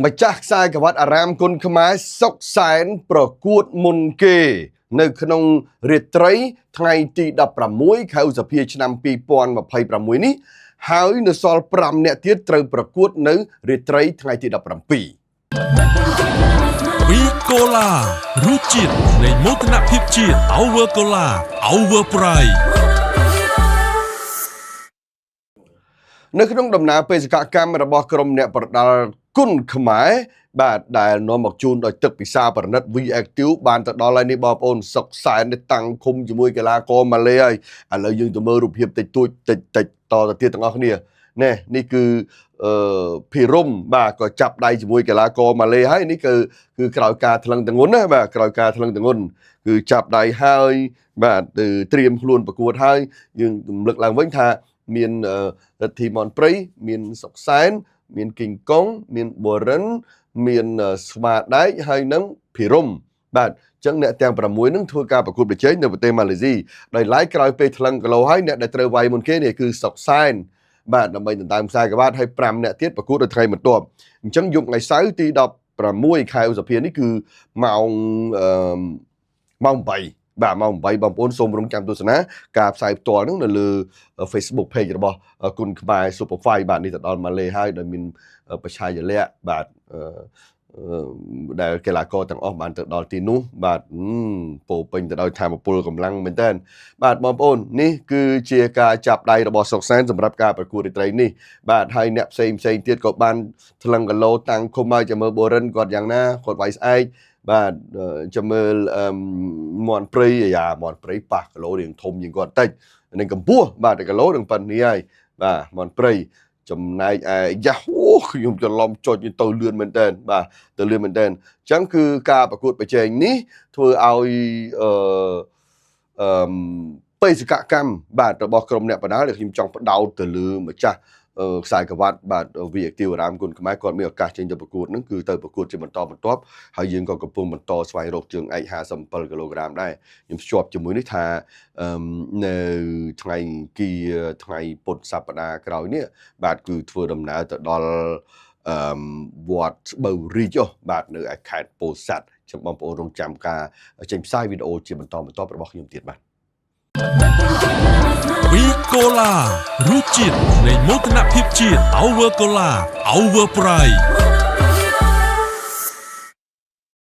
ម្ចាស់ខ្សែក្រវ៉ាត់អារាមគុណខ្មែរសុកសែនប្រកួតមុនគេនៅក្នុងរាត្រីថ្ងៃទី16ខែឧសភាឆ្នាំ2026នេះហើយនៅសល់5នាក់ទៀតត្រូវប្រកួតនៅរាត្រីថ្ងៃទី17វីកូឡារសជាតិនៃមោទនភាពជាតិ Our Cola Our Pride នៅក្នុងដំណើរបេសកកម្មរបស់ក្រុមអ្នកប្រដាល់គុណខ្មែរបាទដែលនាំមកជូនដោយទឹកពិសាប្រណិត V Active បានទៅដល់ហើយនេះបងប្អូនសុកសែននេះតាំងឃុំជាមួយកីឡាករម៉ាឡេហើយឥឡូវយើងទៅមើលរូបភាពតិចតួចតិចតទៅទៀតទាំងអស់គ្នាណែនេះគឺភិរមបាទក៏ចាប់ដៃជាមួយកីឡាករម៉ាឡេហើយនេះគឺក្រោយការថ្លឹងទងន់ណាបាទក្រោយការថ្លឹងទងន់គឺចាប់ដៃហើយបាទត្រៀមខ្លួនប្រកួតហើយយើងរំលឹកឡើងវិញថាមានរិទ្ធីមនព្រៃមានសុកសែនមានគីងកុងមានបូរិនមានស្វាដែកហើយនឹងភិរមបាទអញ្ចឹងអ្នកទាំង6នឹងធ្វើការប្រកួតប្រជែងនៅប្រទេសម៉ាឡេស៊ីដោយឡែកក្រោយពេលថ្លឹងគីឡូហើយអ្នកដែលត្រូវវាយមុនគេនេះគឺសុកសែនបាទដើម្បីដណ្ដើមខ្សែក្រវ៉ាត់ហើយ5អ្នកទៀតប្រកួតនៅថ្ងៃបន្ទាប់អញ្ចឹងយប់ថ្ងៃសៅរ៍ទី16ខែឧសភានេះគឺម៉ោង8បាទម៉ោង8បងប្អូនសូមរងចាំទស្សនាការផ្សាយផ្ទាល់ហ្នឹងនៅលើ Facebook Page របស់គុណខ្មែរ Super Fight បាទនេះទៅដល់ម៉ាឡេហើយដោយមានបច្ឆាយលៈបាទដែលកីឡាករទាំងអស់បានទៅដល់ទីនោះបាទពោពេញទៅដោយធម៌ពលកម្លាំងមែនតើបាទបងប្អូននេះគឺជាការចាប់ដៃរបស់សុកសែនសម្រាប់ការប្រកួតរាត្រីនេះបាទហើយអ្នកផ្សេងទៀតក៏បានថ្លឹងគីឡូតាំងឃុំហើយចាំមើលបូរិនគាត់យ៉ាងណាគាត់វាយស្អែកបាទចាំមើលមន់ព្រៃមន់ព្រៃប៉ះគីឡូរៀងធំជាងគាត់តិចនឹងកម្ពស់បាទគីឡូនឹងប៉ុណ្្នេះហើយបាទមន់ព្រៃចំណែកឯយ៉ាខ្ញុំច្រឡំចុចទៅលឿនមែនតើបាទទៅលឿនមែនតើអញ្ចឹងគឺការប្រកួតប្រជែងនេះធ្វើឲ្យបេសកកម្មបាទរបស់ក្រុមអ្នកបដាល់ដែលខ្ញុំចង់ផ្ដោតទៅលើម្ចាស់ខ្សែក្រវ៉ាត់បាទវីអាគ្ទីវអារាមគុណខ្មែរគាត់មានឱកាសចេញទៅប្រកួតហ្នឹងគឺទៅប្រកួតជាបន្តបន្ទាប់ហើយយើងក៏កំពុងបន្តស្វែងរកជើងឯក57គីឡូក្រាមដែរខ្ញុំភ្ជាប់ជាមួយនេះថានៅថ្ងៃពុធសប្តាហ៍ក្រោយនេះបាទគឺធ្វើដំណើរទៅដល់វត្តស្បូវរីកបាទនៅឯខេត្តពោធិ៍សាត់ចាំបងប្អូនរងចាំការចេញផ្សាយវីដេអូជាបន្តបន្ទាប់របស់ខ្ញុំទៀតបាទវីកូឡារសជាតិនៃមោទនភាពជាតិ Our Cola Our Pride